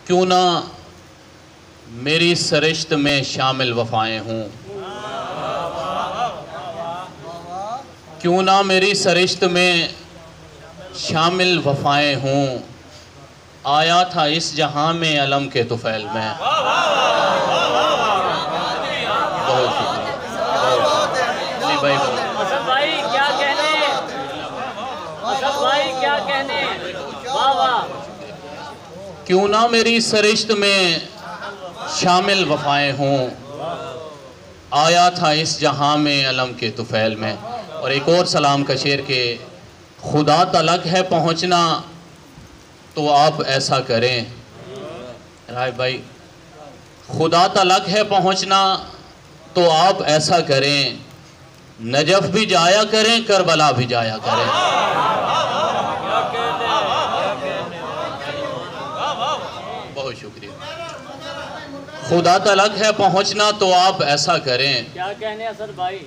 क्यों ना मेरी सरिश्त में शामिल वफ़ाएं हों, क्यों ना मेरी सरिश्त में शामिल वफ़ाएं हों। आया था इस जहां में अलम के तुफ़ैल में। बहुत शुक्रिया भाई, क्या कहने, भाई क्या कहने, वाह वाह। क्यों ना मेरी सरिश्त में शामिल वफ़ाएं हों। आया था इस जहां में अलम के तुफ़ैल में। और एक और सलाम का शेर के खुदा तलक है पहुंचना तो आप ऐसा करें। राय भाई, खुदा तलक है पहुंचना तो आप ऐसा करें। नजफ भी जाया करें, करबला भी जाया करें। बहुत शुक्रिया। खुदा तलक है पहुंचना तो आप ऐसा करें। क्या कहने असद भाई।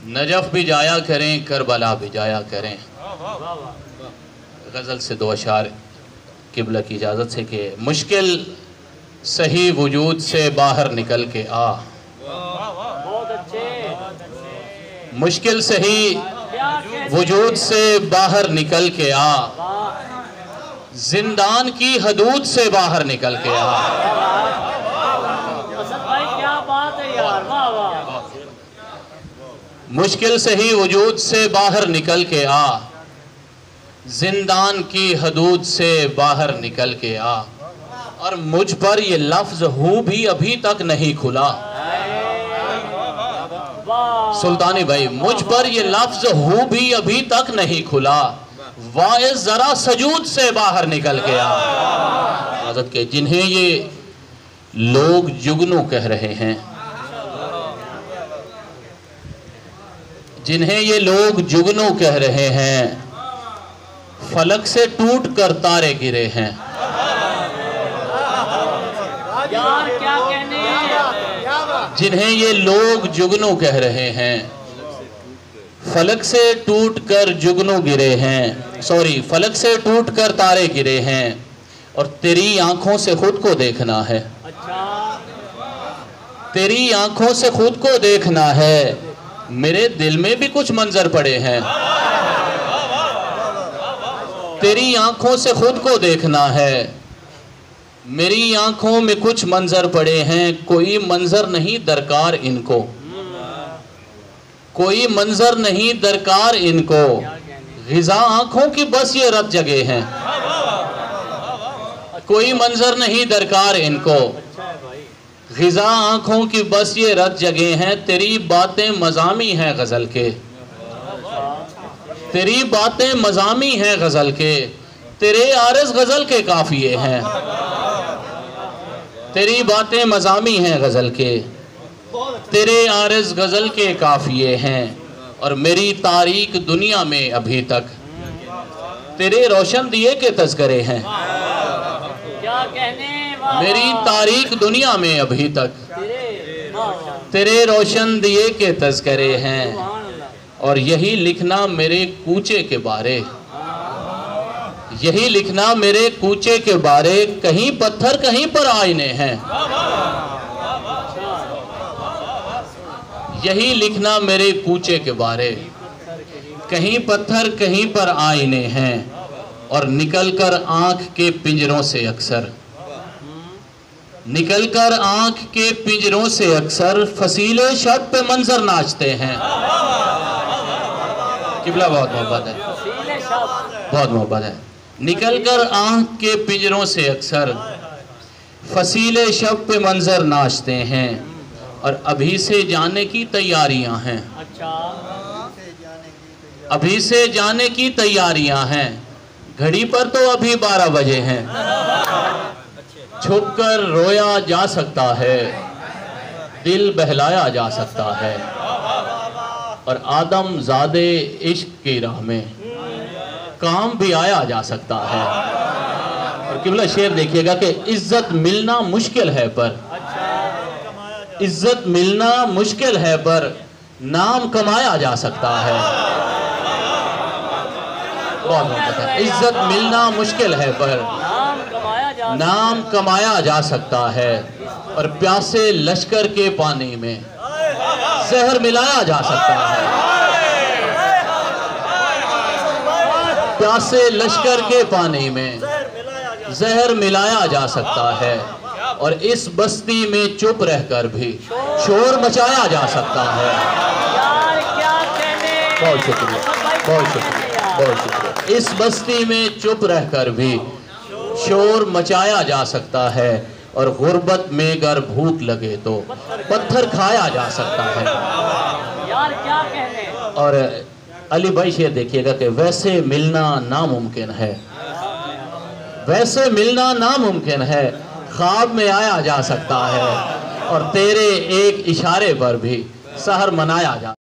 नजफ भी जाया करें, करबला भी जाया करें। गज़ल से दो अशार किबला की इजाज़त से कि मुश्किल सही वजूद से बाहर निकल के आ। बहुत अच्छे। मुश्किल सही वजूद से बाहर निकल के आ। जिंदान की हदूद से बाहर निकल के आ। असद भाई क्या बात है यार, वाह वाह। मुश्किल सही वजूद से बाहर निकल के आ। जिंदान की हदूद से बाहर निकल के आ। और मुझ पर ये लफ्ज हूँ भी अभी तक नहीं खुला। सुल्तानी भाई, मुझ पर ये लफ्ज हूँ भी अभी तक नहीं खुला। वाइस जरा सजूद से बाहर निकल के आ। आज़ाद के जिन्हें ये लोग जुगनू कह रहे हैं, जिन्हें ये लोग जुगनू कह रहे हैं, फलक से टूट कर तारे गिरे हैं। यार क्या कहने। जिन्हें ये लोग जुगनू कह रहे हैं, फलक से टूट कर जुगनू गिरे हैं। सॉरी, फलक से टूट कर तारे गिरे हैं। और तेरी आंखों से खुद को देखना है। अच्छा। तेरी आंखों से खुद को देखना है। मेरे दिल में भी कुछ मंजर पड़े हैं। तेरी आंखों से खुद को देखना है। मेरी आंखों में कुछ मंजर पड़े हैं। कोई मंजर नहीं दरकार इनको, कोई मंजर नहीं दरकार इनको। ग़िज़ा आंखों की बस ये रत जगह हैं। कोई मंजर नहीं दरकार इनको। ग़िज़ा आंखों की बस ये रत जगह हैं। तेरी बातें मज़ामी हैं गज़ल के। तेरी बातें मज़ामी हैं गज़ल के। तेरे आरज़ गज़ल के काफ़िए हैं। तेरी बातें मज़ामी हैं गज़ल के। तेरे आरज़ गज़ल के काफ़िए हैं। और मेरी तारीक दुनिया में अभी तक तेरे रोशन दिए के तज़किरे हैं। क्या कहने। मेरी तारीक दुनिया में अभी तक तेरे रोशन दिए के तज़किरे हैं। और यही लिखना मेरे कूचे के बारे, यही लिखना मेरे कूचे के बारे। कहीं पत्थर कहीं पर आईने हैं। यही लिखना मेरे कूचे के बारे। कहीं पत्थर कहीं पर आईने हैं। और निकलकर आंख के पिंजरों से अक्सर, निकलकर आंख के पिंजरों से अक्सर फसीले शब पे मंजर नाचते हैं। किबला बहुत मोहब्बत है, बहुत मोहब्बत है। निकलकर आंख के पिंजरों से अक्सर फसीले शब पे मंजर नाचते हैं। और अभी से जाने की तैयारियां हैं। अभी से जाने की तैयारियां हैं। घड़ी पर तो अभी 12 बजे हैं। छुपकर रोया जा सकता है, दिल बहलाया जा सकता है। और आदम ज़ादे इश्क की राह में काम भी आया जा सकता है। और किबला शेर देखिएगा कि इज्जत मिलना मुश्किल है पर, इज्जत मिलना मुश्किल है पर नाम कमाया जा सकता है। बहुत है। इज्जत मिलना मुश्किल है पर नाम कमाया जा नाम कमाया जा सकता है और प्यासे लश्कर के पानी में जहर मिलाया जा सकता है। प्यासे लश्कर के पानी में जहर मिलाया जा सकता है और इस बस्ती में चुप रहकर भी शोर मचाया जा सकता है। यार क्या कहने। बहुत शुक्रिया, बहुत शुक्रिया, बहुत शुक्रिया। इस बस्ती में चुप रहकर भी शोर मचाया जा सकता है और गुर्बत में अगर भूख लगे तो पत्थर खाया जा सकता है। यार क्या कहने। और अली भाई शेर देखिएगा कि वैसे मिलना नामुमकिन है, वैसे मिलना नामुमकिन है, ख्वाब में आया जा सकता है और तेरे एक इशारे पर भी सहर मनाया जा